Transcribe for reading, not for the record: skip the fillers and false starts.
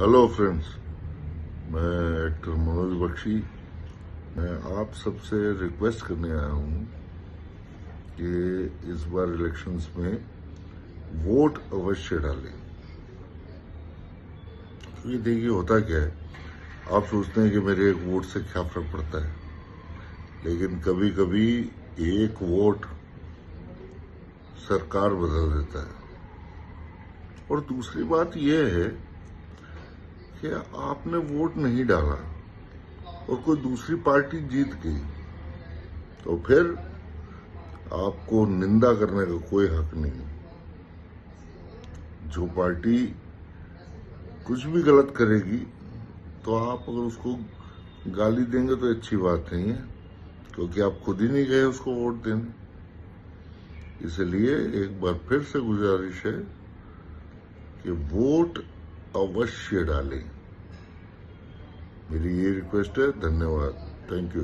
Hello friends, मैं actor Manoj Bakshi. मैं आप सबसे रिक्वेस्ट करने आया हूँ कि इस बार इलेक्शंस में वोट अवश्य डालें। क्योंकि देखिए होता क्या है, आप सोचते हैं कि मेरे एक वोट से क्या फर्क पड़ता है, लेकिन कभी कभी एक वोट सरकार बदल देता है। और दूसरी बात यह है कि आपने वोट नहीं डाला और कोई दूसरी पार्टी जीत गई, तो फिर आपको निंदा करने का कोई हक नहीं। जो पार्टी कुछ भी गलत करेगी तो आप अगर उसको गाली देंगे तो अच्छी बात नहीं है, क्योंकि आप खुद ही नहीं गए उसको वोट देने। इसलिए एक बार फिर से गुजारिश है कि वोट अवश्य डालें। मेरी ये रिक्वेस्ट है। धन्यवाद। Thank you.